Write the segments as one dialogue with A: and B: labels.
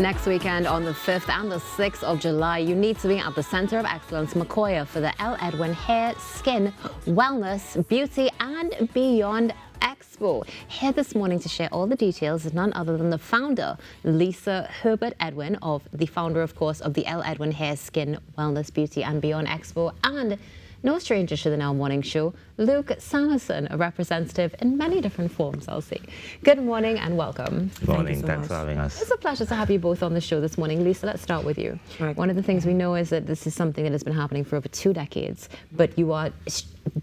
A: Next weekend on the 5th and the 6th of July, you need to be at the Center of Excellence, Macoya, for the Edwin Hair, Skin, Wellness, Beauty and Beyond Expo. Here this morning to share all the details is none other than the founder, Lisa Herbert Edwin, the founder, of course, of the Edwin Hair, Skin, Wellness, Beauty and Beyond Expo, and no stranger to the Now Morning Show, Luke Samerson, a representative in many different forms, I'll say. Good morning and welcome.
B: Good morning, thanks for having us.
A: It's a pleasure to have you both on the show this morning. Lisa, let's start with you. Right. One of the things we know is that this is something that has been happening for over 2 decades, but you are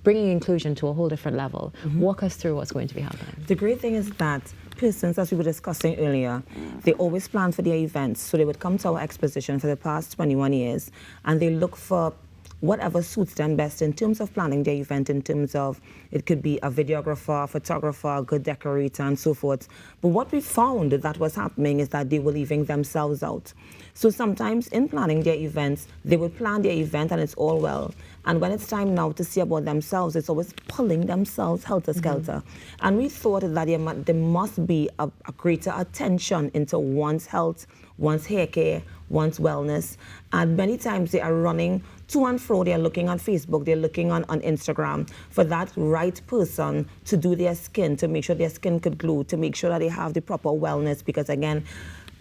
A: bringing inclusion to a whole different level. Walk us through what's going to be happening.
C: The great thing is that persons, as we were discussing earlier, they always plan for their events. So they would come to our exposition for the past 21 years, and they look for whatever suits them best in terms of planning their event, in terms of it could be a videographer, photographer, good decorator, and so forth. But what we found that was happening is that they were leaving themselves out. So sometimes in planning their events, they would plan their event and it's all well. And when it's time now to see about themselves, it's always pulling themselves helter-skelter. And we thought that there must be a greater attention into one's health, one's hair care, one's wellness. And many times they are running to and fro. They're looking on Facebook, they're looking on Instagram for that right person to do their skin, to make sure their skin could glow, to make sure that they have the proper wellness. Because again,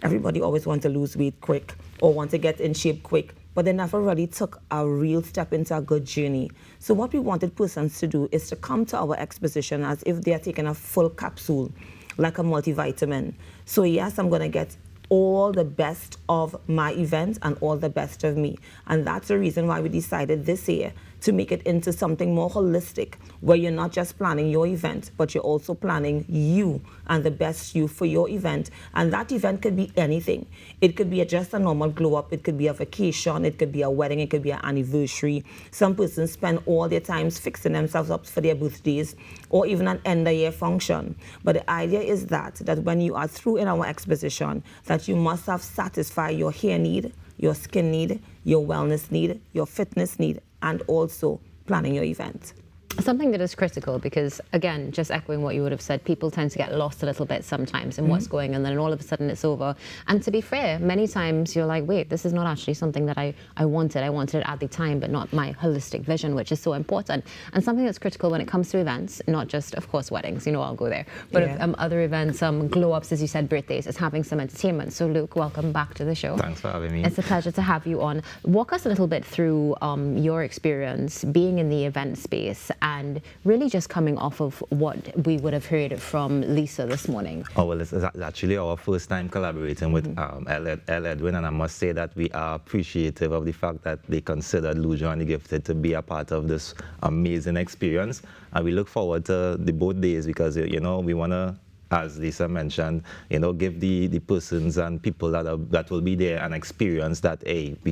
C: everybody always wants to lose weight quick or want to get in shape quick, but they never really took a real step into a good journey. So what we wanted persons to do is to come to our exposition as if they are taking a full capsule, like a multivitamin. So yes, I'm going to get all the best of my event and all the best of me. And that's the reason why we decided this year to make it into something more holistic, where you're not just planning your event, but you're also planning you and the best you for your event. And that event could be anything. It could be just a normal glow up, it could be a vacation, it could be a wedding, it could be an anniversary. Some persons spend all their time fixing themselves up for their birthdays or even an end of year function. But the idea is that when you are through in our exposition, that you must have satisfied your hair need, your skin need, your wellness need, your fitness need, and also planning your event.
A: Something that is critical, because again, just echoing what you would have said, people tend to get lost a little bit sometimes in what's going on, and then all of a sudden it's over. And to be fair, many times you're like, wait, this is not actually something that I wanted. I wanted it at the time, but not my holistic vision, which is so important. And something that's critical when it comes to events, not just, of course, weddings, I'll go there, but other events, glow-ups, as you said, birthdays, is having some entertainment. So Luke, welcome back to the show.
B: Thanks for having me.
A: It's a pleasure to have you on. Walk us a little bit through your experience being in the event space and really just coming off of what we would have heard from Lisa this morning.
B: Oh, well, it's actually our first time collaborating with Edwin, and I must say that we are appreciative of the fact that they considered Lujo and the Gifted to be a part of this amazing experience. And we look forward to the both days because, we want to, as Lisa mentioned, give the persons and people that will be there an experience that, hey, we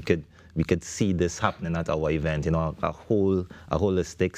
B: could see this happening at our event, a holistic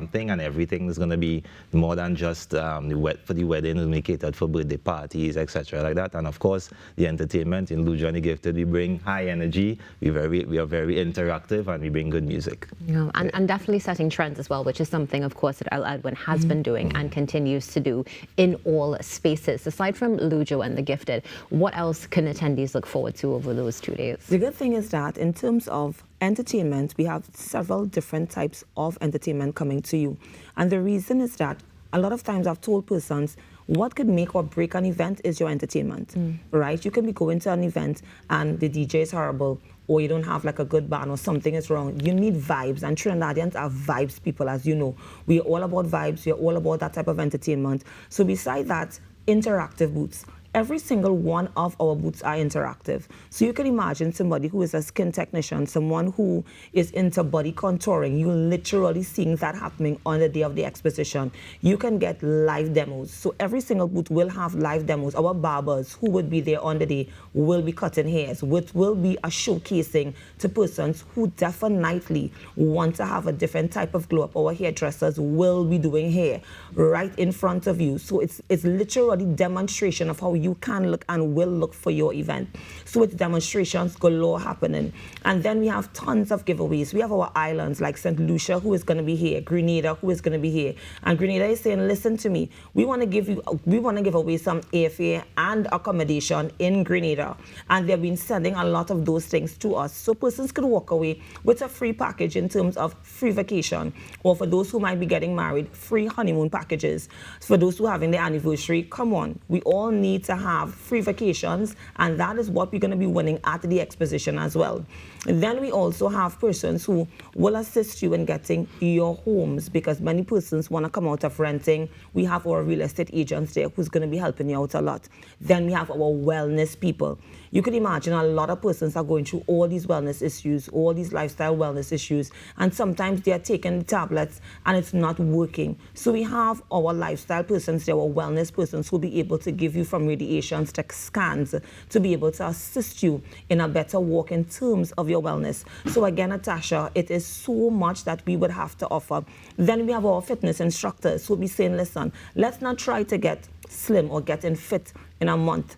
B: thing, and everything is going to be more than just for the wedding. We'll make it for birthday parties, etc. like that. And of course, the entertainment in Lujo and the Gifted, we bring high energy, we are very interactive, and we bring good music.
A: And definitely setting trends as well, which is something, of course, that Edwin has been doing and continues to do in all spaces. Aside from Lujo and the Gifted, what else can attendees look forward to over those 2 days?
C: The good thing is that in terms of entertainment, we have several different types of entertainment coming to you. And the reason is that a lot of times I've told persons, what could make or break an event is your entertainment, right? You can be going to an event and the DJ is horrible, or you don't have like a good band, or something is wrong. You need vibes, and Trinidadians are vibes people, as you know. We're all about vibes, we're all about that type of entertainment. So beside that, interactive booths. Every single one of our booths are interactive. So you can imagine somebody who is a skin technician, someone who is into body contouring, you're literally seeing that happening on the day of the exposition. You can get live demos. So every single booth will have live demos. Our barbers who would be there on the day will be cutting hairs, which will be a showcasing to persons who definitely want to have a different type of glow up. Our hairdressers will be doing hair right in front of you. So it's literally demonstration of how you can look and will look for your event. So it's demonstrations galore happening. And then we have tons of giveaways. We have our islands like St. Lucia, who is going to be here, Grenada, who is going to be here. And Grenada is saying, listen to me, we want to give away some airfare and accommodation in Grenada. And they've been sending a lot of those things to us. So persons could walk away with a free package in terms of free vacation, or for those who might be getting married, free honeymoon packages. For those who are having their anniversary, come on, we all need to have free vacations, and that is what we're going to be winning at the exposition as well. And then we also have persons who will assist you in getting your homes, because many persons want to come out of renting. We have our real estate agents there who's going to be helping you out a lot. Then we have our wellness people. You can imagine a lot of persons are going through all these wellness issues, all these lifestyle wellness issues, and sometimes they are taking the tablets and it's not working. So we have our lifestyle persons there, our wellness persons who will be able to give you from radiations to scans to be able to assist you in a better walk in terms of your wellness. So again, Natasha, it is so much that we would have to offer. Then we have our fitness instructors who will be saying, listen, let's not try to get slim or getting fit in a month.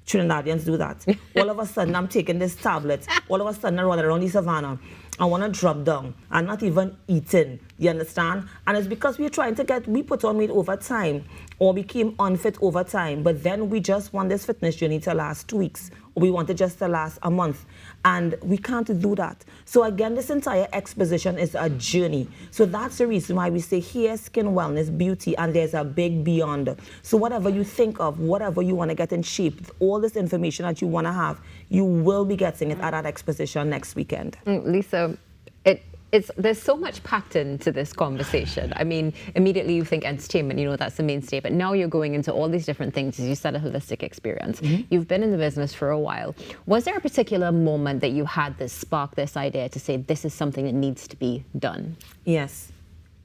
C: Trinidadians do that. All of a sudden, I'm taking this tablet. All of a sudden, I run around the savannah. I want to drop down. I'm not even eating. You understand? And it's because we're trying to we put on weight over time, or became unfit over time. But then we just want this fitness journey to last 2 weeks. Or we want it just to last a month. And we can't do that. So again, this entire exposition is a journey. So that's the reason why we say hair, skin, wellness, beauty, and there's a big beyond. So whatever you think of, whatever you want to get in shape, all this information that you want to have, you will be getting it at that exposition next weekend.
A: Lisa, there's so much packed into this conversation. I mean, immediately you think entertainment, you know, that's the mainstay, but now you're going into all these different things, as you said, a holistic experience. You've been in the business for a while. Was there a particular moment that you had this spark, this idea to say, this is something that needs to be done?
C: Yes.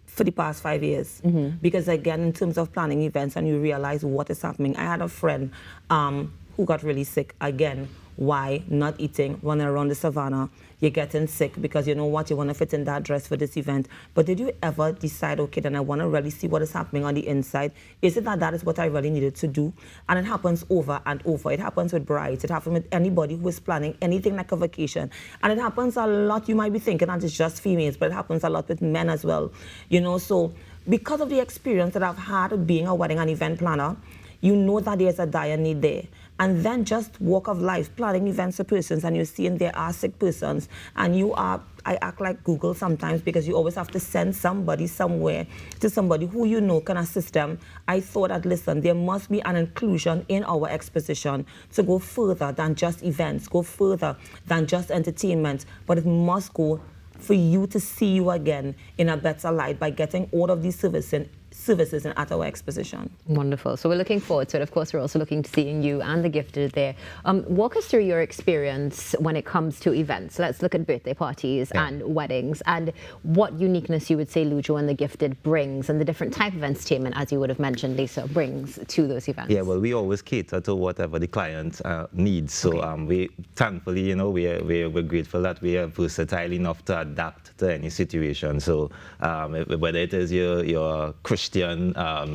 C: For the past 5 years. Because again, in terms of planning events and you realize what is happening, I had a friend who got really sick again. Why? Not eating, running around the savannah. You're getting sick because you know what, you want to fit in that dress for this event. But did you ever decide, okay, then I want to really see what is happening on the inside? Is it that is what I really needed to do? And it happens over and over. It happens with brides. It happens with anybody who is planning anything like a vacation. And it happens a lot. You might be thinking that it's just females, but it happens a lot with men as well. You know, so because of the experience that I've had being a wedding and event planner, you know that there's a dire need there. And then just walk of life, planning events for persons, and you're seeing there are sick persons, and I act like Google sometimes because you always have to send somebody somewhere to somebody who you know can assist them. I thought that, listen, there must be an inclusion in our exposition to go further than just events, go further than just entertainment, but it must go for you to see you again in a better light by getting all of these services at our exposition.
A: Wonderful. So we're looking forward to it. Of course, we're also looking to seeing you and the Gifted there. Walk us through your experience when it comes to events. Let's look at birthday parties and weddings, and what uniqueness you would say Lujo and the Gifted brings, and the different type of entertainment, as you would have mentioned, Lisa, brings to those events. Yeah,
B: well, we always cater to whatever the client needs. So we thankfully, you know, we're grateful that we are versatile enough to adapt to any situation. So whether it is your Christian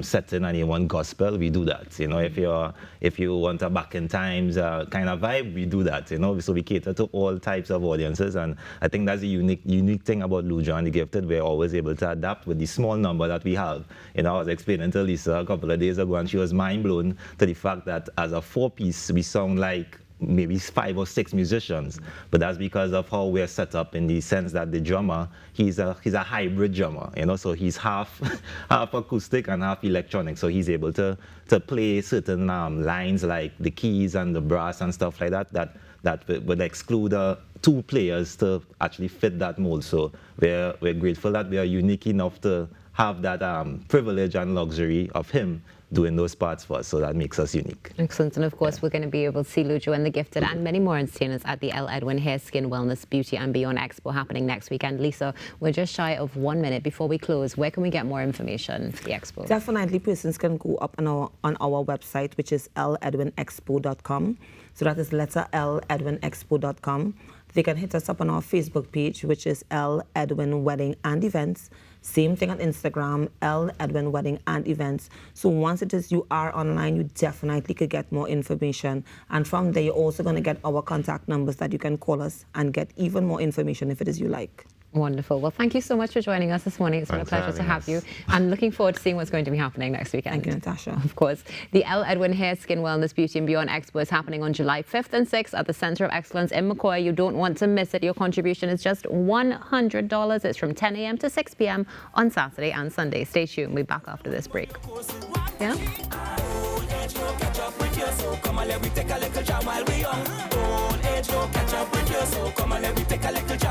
B: setting and you want gospel, we do that. You know, if you want a back in times kind of vibe, we do that. You know, so we cater to all types of audiences, and I think that's the unique thing about Lujo and the Gifted. We're always able to adapt with the small number that we have. You know, I was explaining to Lisa a couple of days ago, and she was mind blown to the fact that as a 4-piece, we sound like maybe 5 or 6 musicians, but that's because of how we're set up, in the sense that the drummer, he's a hybrid drummer, you know, so he's half acoustic and half electronic, so he's able to play certain lines like the keys and the brass and stuff like that would exclude 2 players to actually fit that mold. So we're grateful that we are unique enough to have that privilege and luxury of him doing those parts for us, so that makes us unique.
A: Excellent. And of course, we're going to be able to see Lujo and the Gifted and many more entertainers at the Edwin Hair, Skin, Wellness, Beauty and Beyond Expo happening next weekend. Lisa, we're just shy of 1 minute before we close. Where can we get more information for the expo?
C: Definitely, persons can go up on our website, which is ledwinexpo.com. So that is letter L, edwinexpo.com. they can hit us up on our Facebook page, which is L. Edwin Wedding and Events. Same thing on Instagram, L. Edwin Wedding and Events. So once it is you are online, you definitely could get more information. And from there, you're also going to get our contact numbers that you can call us and get even more information if it is you like.
A: Wonderful. Well, thank you so much for joining us this morning. It's been a pleasure to have you. I'm looking forward to seeing what's going to be happening next weekend.
C: Thank you, Natasha.
A: Of course. The L. Edwin Hair, Skin, Wellness, Beauty and Beyond Expo is happening on July 5th and 6th at the Center of Excellence in Macoya. You don't want to miss it. Your contribution is just $100. It's from 10 a.m. to 6 p.m. on Saturday and Sunday. Stay tuned. We'll be back after this break. Yeah? Come on, let me take a little jam while we young. Old age, catch up with you. So come on, let me take a little jam.